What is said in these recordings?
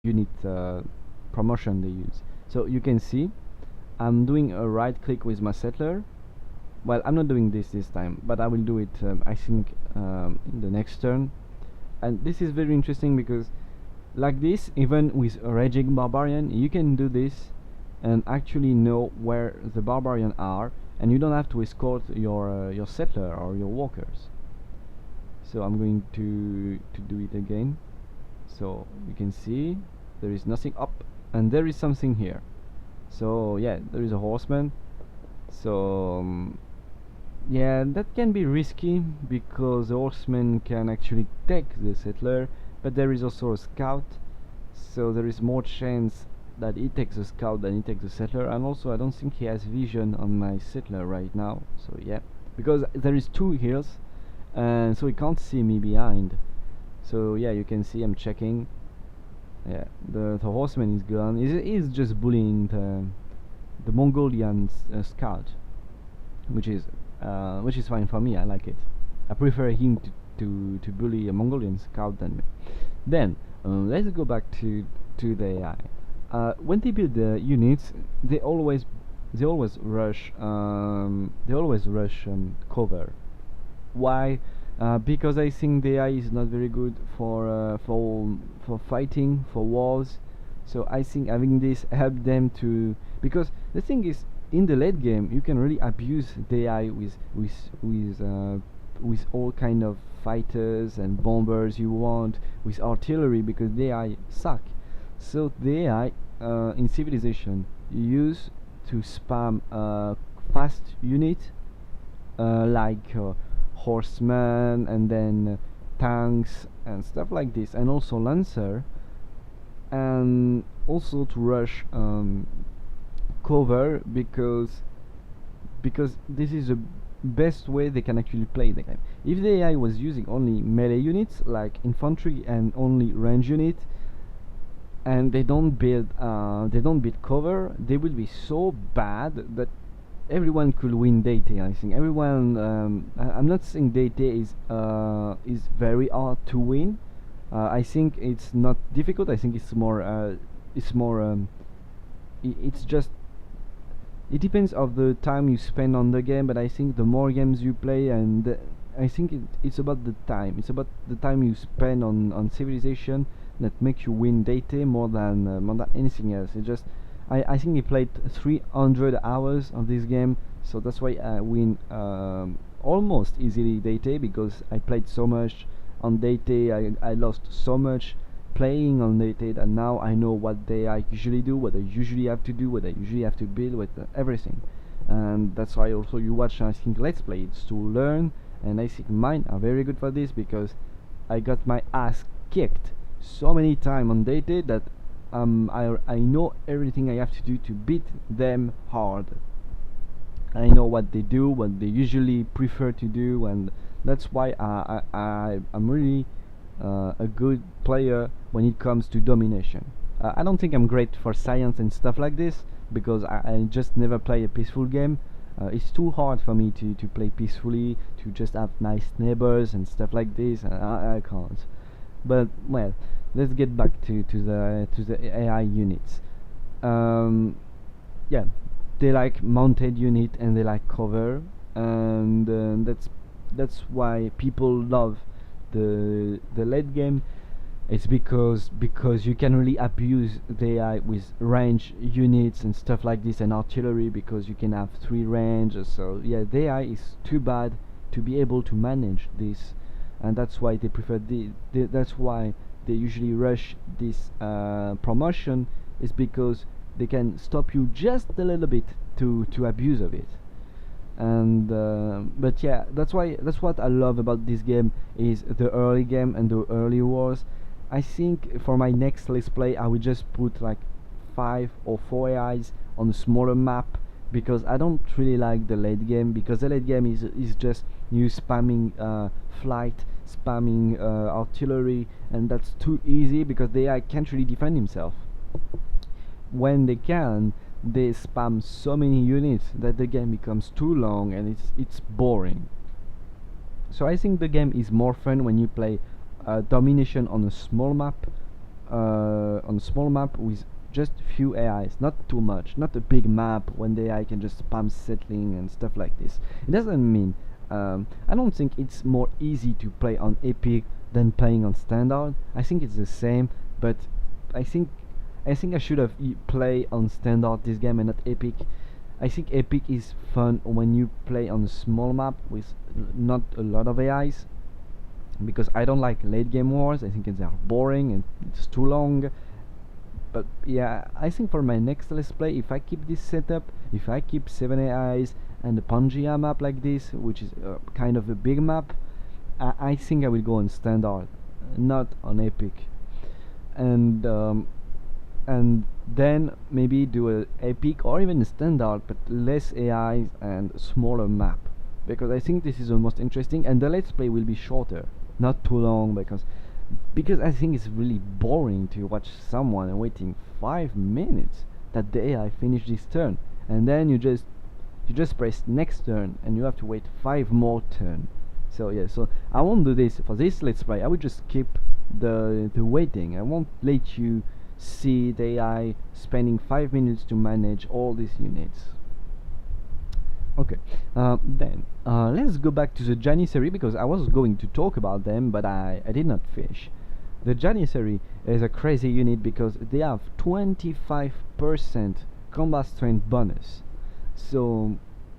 unit promotion they use. So you can see I'm doing a right click with my settler. Well, I'm not doing this time, but I will do it, I think, in the next turn. And this is very interesting because like this, even with a raging barbarian, you can do this and actually know where the barbarian are, and you don't have to escort your settler or your walkers. So I'm going to do it again. So you can see there is nothing up, and there is something here. So yeah, there is a horseman. So yeah, that can be risky because the horseman can actually take the settler, but there is also a scout, so there is more chance that he takes the scout than he takes the settler. And also I don't think he has vision on my settler right now, so yeah, because there is two hills, and so he can't see me behind. So yeah, you can see I'm checking. Yeah, the horseman is gone. He's just bullying the Mongolian scout, which is fine for me. I like it. I prefer him to bully a Mongolian scout than me. Then let's go back to the AI. When they build the units, they always rush cover. Why? Because I think the AI is not very good for fighting, for wars. So I think having this help them to, because the thing is, in the late game you can really abuse the AI with all kind of fighters and bombers you want, with artillery, because the AI suck. So the AI in Civilization use to spam fast unit like horsemen, and then tanks and stuff like this, and also lancer, and also to rush cover, because this is the best way they can actually play the game. If the AI was using only melee units like infantry and only range unit, and they don't build cover, they will be so bad that everyone could win Date. I think everyone. I'm not saying Date is very hard to win. I think it's not difficult. I think it's more. It's more. It's just. It depends of the time you spend on the game, but I think the more games you play, and I think it's about the time. It's about the time you spend on Civilization that makes you win Date more than anything else. It just I think I played 300 hours of this game, so that's why I win almost easily Date, because I played so much on Date. I lost so much playing on Date, and now I know what I usually do, what I usually have to do, what I usually have to build, with everything. And that's why also you watch, I think, Let's Play. It's to learn, and I think mine are very good for this, because I got my ass kicked so many times on Date that I know everything I have to do to beat them hard. I know what they do, what they usually prefer to do, and that's why I'm really a good player when it comes to domination. I don't think I'm great for science and stuff like this, because I just never play a peaceful game. It's too hard for me to play peacefully, to just have nice neighbors and stuff like this. I can't. But well, let's get back to the AI units. Yeah, they like mounted unit and they like cover, and that's why people love the late game. It's because you can really abuse the AI with range units and stuff like this, and artillery, because you can have 3 range. So yeah, the AI is too bad to be able to manage this, and that's why they prefer that's why they usually rush this promotion, is because they can stop you just a little bit to abuse of it. And but yeah, that's what I love about this game, is the early game and the early wars. I think for my next Let's Play I will just put like 5 or 4 AIs on a smaller map, because I don't really like the late game, because the late game is just you spamming flight, spamming artillery, and that's too easy, because the AI can't really defend himself. When they can, they spam so many units that the game becomes too long and it's boring. So I think the game is more fun when you play domination on a small map, on a small map with just few AIs, not too much, not a big map when the AI can just spam settling and stuff like this. It doesn't mean I don't think it's more easy to play on Epic than playing on Standard. I think it's the same, but I think I should have play on Standard this game and not Epic. I think Epic is fun when you play on a small map with not a lot of AIs, because I don't like late game wars. I think they are boring and it's too long. But yeah, I think for my next let's play, if I keep this setup, if I keep 7 AIs and a Pangea map like this, which is kind of a big map, I think I will go on Standard, not on Epic. And and then maybe do a Epic or even a Standard, but less AIs and smaller map, because I think this is the most interesting, and the let's play will be shorter, not too long, because I think it's really boring to watch someone waiting 5 minutes that the AI finish this turn, and then you just press next turn and you have to wait 5 more turn. So yeah, so I won't do this for this let's play. I will just skip the waiting. I won't let you see the AI spending 5 minutes to manage all these units. Okay, then let's go back to the Janissary, because I was going to talk about them, but I did not finish. The Janissary is a crazy unit because they have 25% combat strength bonus. So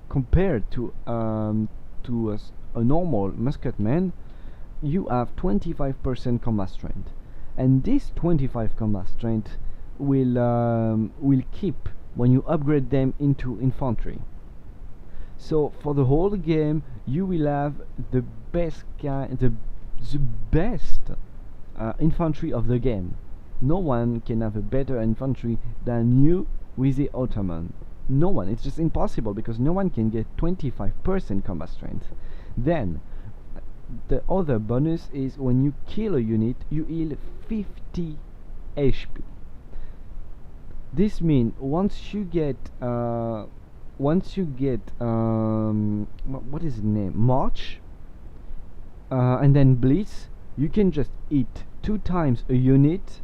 compared to a normal musketman, you have 25% combat strength, and this 25 combat strength will keep when you upgrade them into infantry. So for the whole game, you will have the best the best infantry of the game. No one can have a better infantry than you with the Ottoman. No one. It's just impossible, because no one can get 25% combat strength. Then the other bonus is when you kill a unit, you heal 50 HP. This means once you get what is the name, March, and then Blitz, you can just hit 2 times a unit,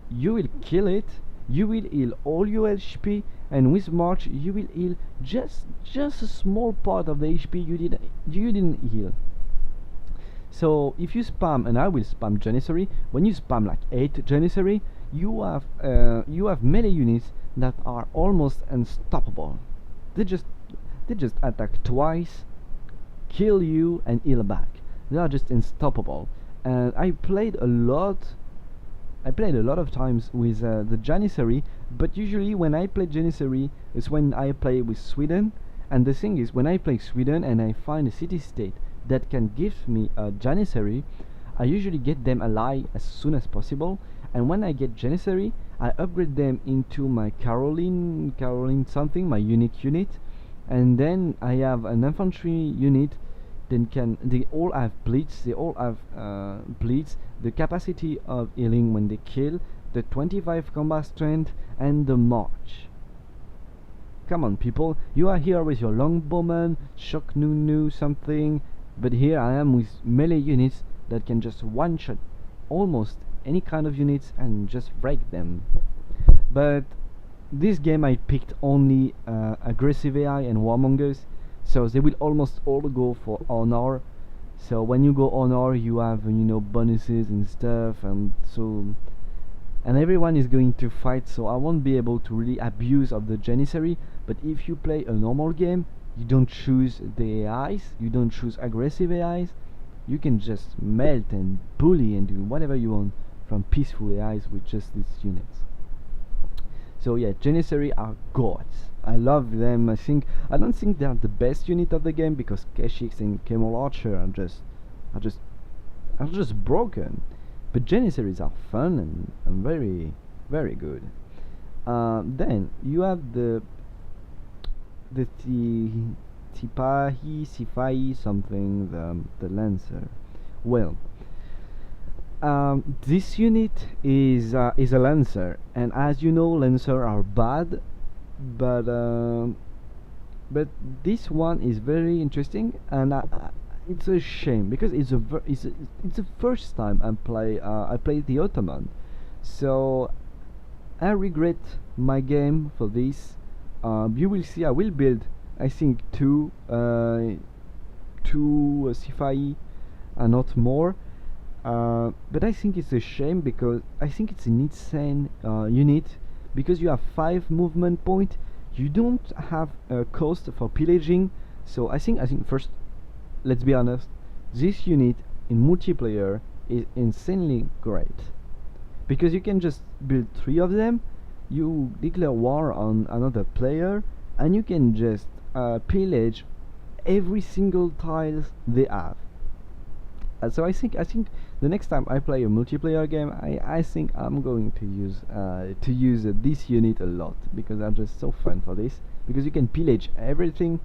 you will kill it, you will heal all your HP, and with March you will heal just a small part of the HP you didn't heal. So if you spam, and I will spam Janissary, when you spam like 8 Janissary, you have melee units that are almost unstoppable. They just attack twice, kill you, and heal back. They are just unstoppable. And I played a lot of times with the Janissary, but usually when I play Janissary is when I play with Sweden. And the thing is, when I play Sweden and I find a city-state that can give me a Janissary, I usually get them ally as soon as possible. And when I get Janissary, I upgrade them into my Caroline something, my unique unit, and then I have an infantry unit. Then they all have bleeds. They all have bleeds. The capacity of healing when they kill, the 25 combat strength, and the march. Come on, people! You are here with your longbowman, shock Nunu something, but here I am with melee units that can just one-shot almost any kind of units and just break them. But this game I picked only aggressive AI and warmongers, so they will almost all go for honor. So when you go honor, you have bonuses and stuff, and everyone is going to fight, so I won't be able to really abuse of the Janissary. But if you play a normal game, you don't choose the AIs, you don't choose aggressive AIs, you can just melt and bully and do whatever you want from peaceful AIs with just these units. So yeah, Janissary are gods. I love them. I don't think they are the best unit of the game, because Keshix and Camel Archer are just broken. But Janissaries are fun and very, very good. Then you have the Sipahi something, the Lancer. Well, this unit is a Lancer, and as you know, Lancer are bad, but this one is very interesting, and it's a shame, because it's the first time I play the Ottoman. So I regret my game for this. You will see. I will build. I think two Sifai and not more. But I think it's a shame because I think it's an insane unit because you have 5 movement point. You don't have a cost for pillaging. So I think first, let's be honest, this unit in multiplayer is insanely great because you can just build 3 of them. You declare war on another player, and you can just pillage every single tiles they have. So I think the next time I play a multiplayer game, I think I'm going to use this unit a lot because I'm just so fun for this because you can pillage everything,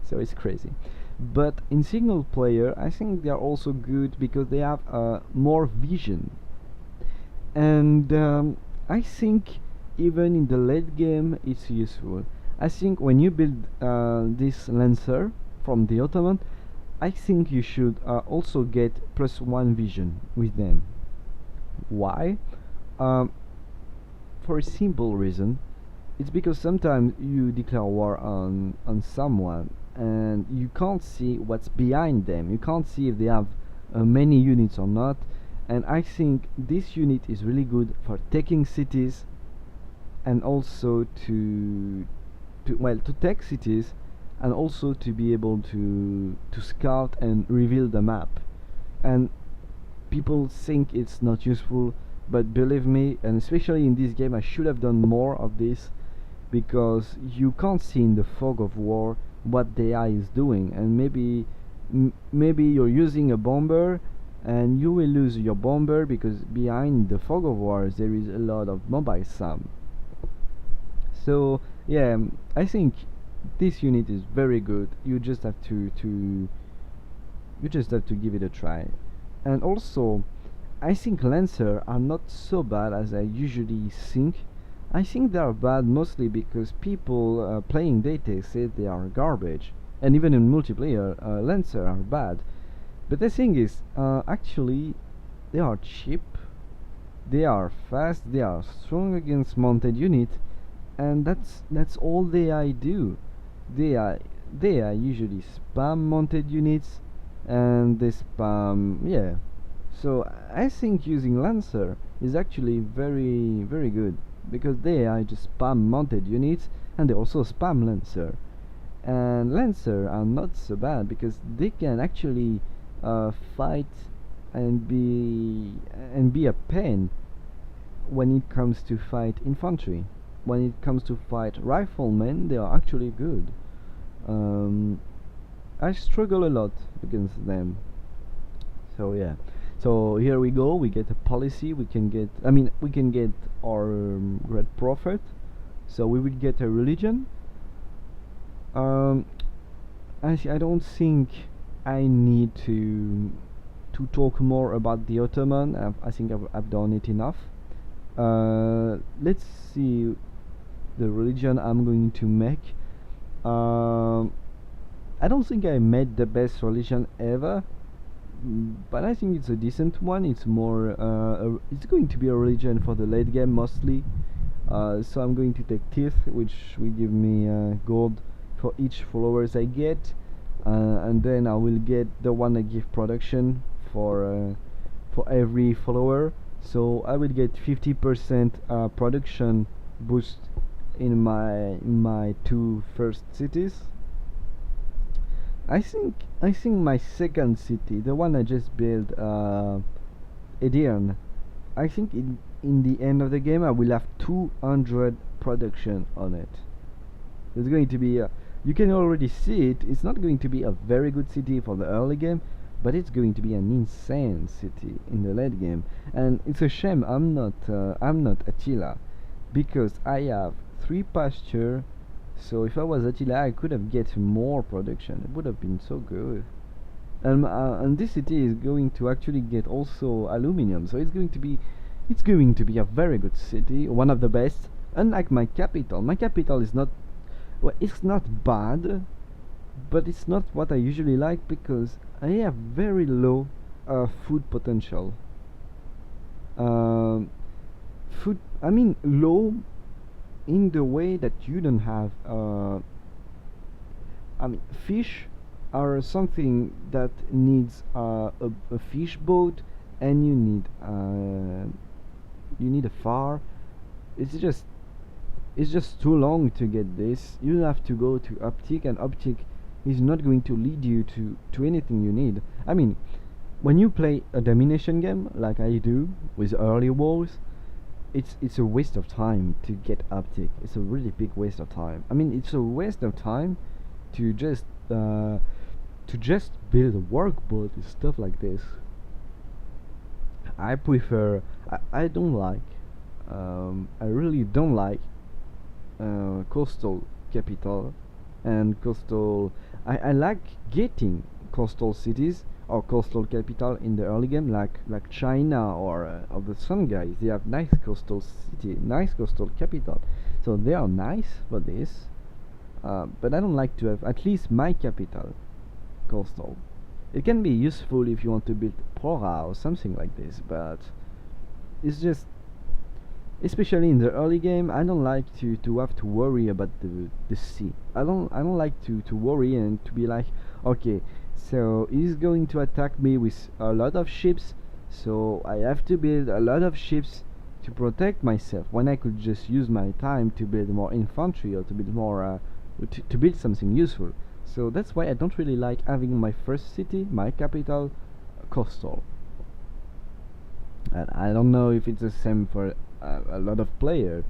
so it's crazy. But in single player, I think they are also good because they have more vision, and I think even in the late game it's useful. I think when you build this Lancer from the Ottoman, I think you should also get +1 vision with them. Why? Um, for a simple reason. It's because sometimes you declare war on someone and you can't see what's behind them. You can't see if they have many units or not. And I think this unit is really good for taking cities and also to take cities and also to be able to scout and reveal the map. And people think it's not useful, but believe me, and especially in this game, I should have done more of this because you can't see in the fog of war what the AI is doing, and maybe you're using a bomber and you will lose your bomber because behind the fog of war there is a lot of mobile SAM. So yeah, I think this unit is very good. You just have to give it a try. And also, I think Lancer are not so bad as I usually think. I think they are bad mostly because people playing data say they are garbage, and even in multiplayer, Lancer are bad. But the thing is, actually, they are cheap, they are fast, they are strong against mounted unit, and that's all they do. They are they are usually spam mounted units, and they spam, yeah. So I think using Lancer is actually very good because they are just spam mounted units and they also spam Lancer. And Lancer are not so bad because they can actually fight and be a pain when it comes to fight infantry. When it comes to fight riflemen, they are actually good. Um, I struggle a lot against them. So yeah. So here we go. We get a policy. We can get. I mean, we can get our great prophet. So we will get a religion. Um, I don't think I need to talk more about the Ottoman. I think I've done it enough. Let's see the religion I'm going to make. Um, I don't think I made the best religion ever, but I think it's a decent one. It's more, it's going to be a religion for the late game mostly. So I'm going to take teeth, which will give me gold for each followers I get, and then I will get the one I give production for every follower. So I will get 50% production boost in my 2 first cities. I think my second city, the one I just built, Edirne, I think in the end of the game I will have 200 production on it. It's going to be you can already see it. It's not going to be a very good city for the early game, but it's going to be an insane city in the late game. And it's a shame I'm not Attila because I have 3 pasture. So if I was Attila, I could have get more production. It would have been so good. And this city is going to actually get also aluminium. So it's going to be a very good city, one of the best. Unlike my capital is not, well, it's not bad, but it's not what I usually like because I have very low food potential. Um, food. I mean, low in the way that you don't have. I mean, fish are something that needs a fish boat, and you need a far. It's just it's just too long to get this. You have to go to Optic, and Optic is not going to lead you to anything you need. I mean, when you play a domination game like I do with early wars, it's a waste of time to get Optic. It's a really big waste of time. I mean, it's a waste of time to just build a workboat and stuff like this. I prefer. I don't like. I really don't like coastal capital and coastal. I like getting coastal cities or coastal capital in the early game, like China or the Sun guys. They have nice coastal city, nice coastal capital, so they are nice for this. But I don't like to have at least my capital coastal. It can be useful if you want to build Pora or something like this, but it's just, especially in the early game, I don't like to have to worry about the sea. I don't like to worry and to be like, okay, so he's going to attack me with a lot of ships, so I have to build a lot of ships to protect myself, when I could just use my time to build more infantry or to build more to build something useful. So that's why I don't really like having my first city, my capital, coastal. And I don't know if it's the same for a lot of players,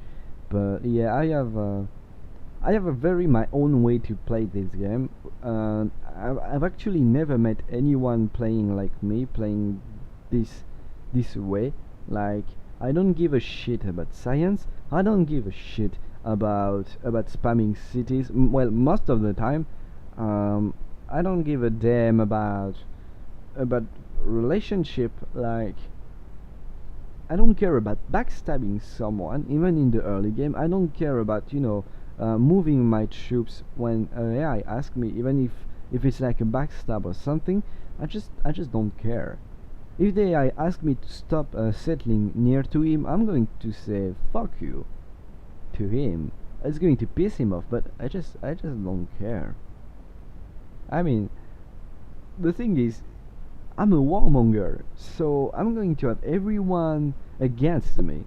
but yeah, I have a very my own way to play this game. I've actually never met anyone playing like me, playing this this way. Like, I don't give a shit about science. I don't give a shit about spamming cities. Well, most of the time, I don't give a damn about relationship. Like, I don't care about backstabbing someone, even in the early game. I don't care about, moving my troops when AI ask me, even if it's like a backstab or something. I just don't care. If the AI ask me to stop settling near to him, I'm going to say fuck you to him. It's going to piss him off, but I just don't care. I mean, the thing is, I'm a warmonger, so I'm going to have everyone against me.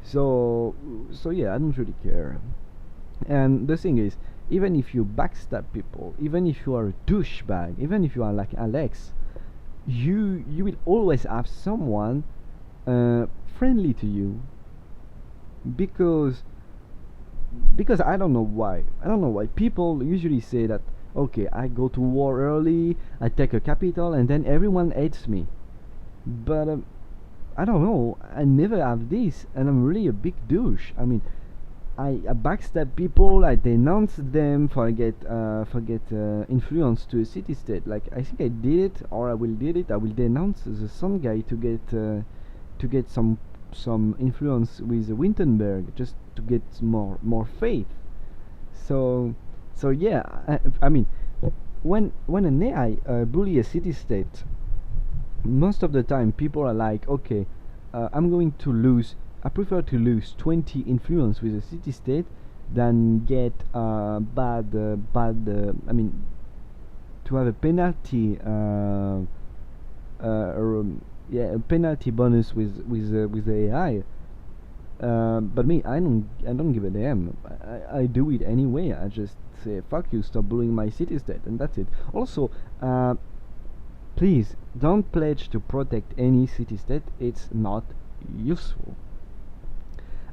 So, so yeah, I don't really care. And the thing is, even if you backstab people, even if you are a douchebag, even if you are like Alex, you will always have someone friendly to you, because I don't know why. I don't know why people usually say that, okay, I go to war early, I take a capital, and then everyone hates me. But I don't know. I never have this, and I'm really a big douche. I mean, I backstab people. I denounce them for get influence to a city state. Like, I think I did it, or I will did it. I will denounce the Sun guy to get some influence with Wittenberg, just to get more faith. So yeah, I mean, when an AI bully a city state, most of the time people are like, okay, I'm going to lose. I prefer to lose 20 influence with a city state than get I mean, to have a penalty. Yeah, a penalty bonus with the AI. But me, I don't give a damn. I do it anyway. I just say fuck you, stop bullying my city state, and that's it. Also, please don't pledge to protect any city state. It's not useful.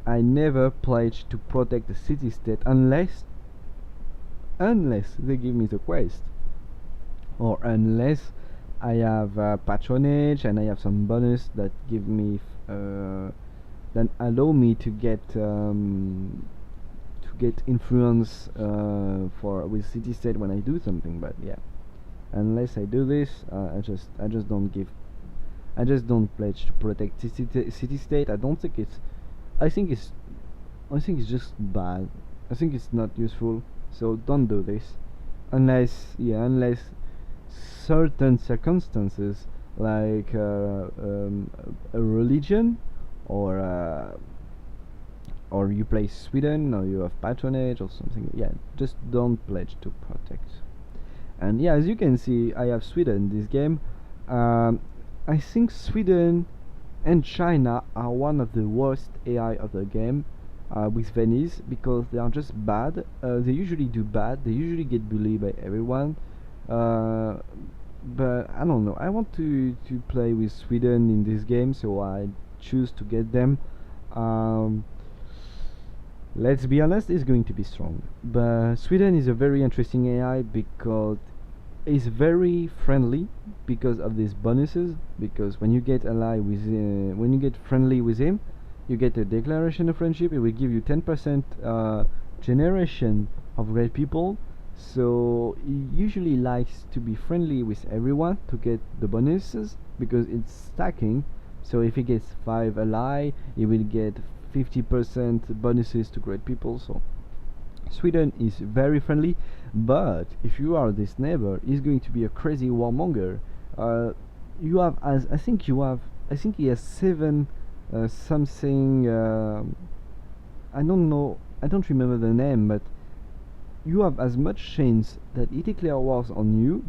I never pledge to protect the city state unless they give me the quest, or unless I have patronage and I have some bonus that give me that allow me to get influence for with city state when I do something. But yeah, unless I do this, I just don't give. I just don't pledge to protect city state. I think it's I think it's just bad. I think it's not useful. So don't do this, unless certain circumstances, like a religion, or or you play Sweden, or you have patronage or something. Yeah, just don't pledge to protect. And yeah, as you can see, I have Sweden in this game. um, I think Sweden and China are one of the worst AI of the game, with Venice, because they are just bad. They usually do bad. They usually get bullied by everyone. Uh, but I don't know. I want to play with Sweden in this game, so I choose to get them. Um, let's be honest, it's going to be strong. But Sweden is a very interesting AI because it's very friendly because of these bonuses. Because when you get ally with, when you get friendly with him, you get a declaration of friendship. It will give you 10% generation of great people. So he usually likes to be friendly with everyone to get the bonuses because it's stacking. So if he gets 5 ally, he will get 50% bonuses to great people. So Sweden is very friendly, but if you are this neighbor, he's going to be a crazy warmonger. Uh, you have, as I think you have, I think he has 7 something. I don't know, I don't remember the name, but you have as much chance that he declare wars on you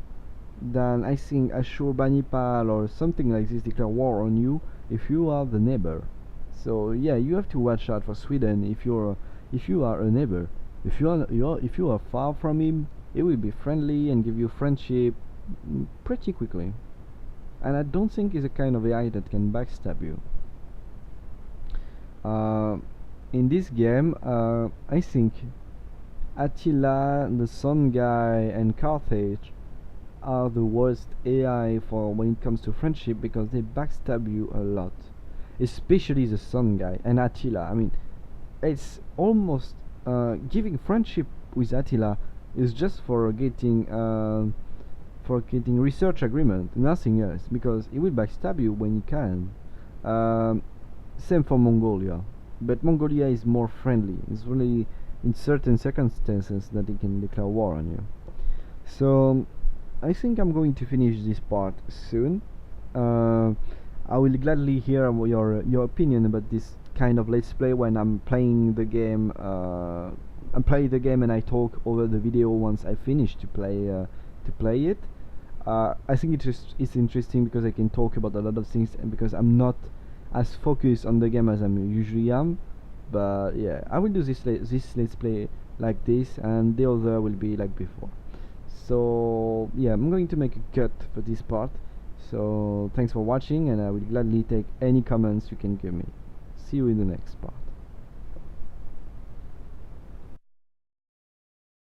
than I think Ashurbanipal or something like this declare war on you if you are the neighbor. So yeah, you have to watch out for Sweden if you are a neighbor. If you are far from him, he will be friendly and give you friendship pretty quickly. And I don't think he's a kind of AI that can backstab you. Uh, in this game, I think Attila, the Sun Guy, and Carthage are the worst AI for when it comes to friendship because they backstab you a lot, especially the Sun Guy and Attila. I mean, it's almost giving friendship with Attila is just for getting research agreement, nothing else, because he will backstab you when he can. Um, Same for Mongolia, but Mongolia is more friendly. It's really in certain circumstances that he can declare war on you. So I think I'm going to finish this part soon. Uh, I will gladly hear your opinion about this kind of let's play when I'm playing the game. I play the game and I talk over the video once I finish to play it. I think it's interesting because I can talk about a lot of things and because I'm not as focused on the game as I usually am. But yeah, I will do this let's play like this, and the other will be like before. So yeah, I'm going to make a cut for this part. So thanks for watching, and I will gladly take any comments you can give me. See you in the next part.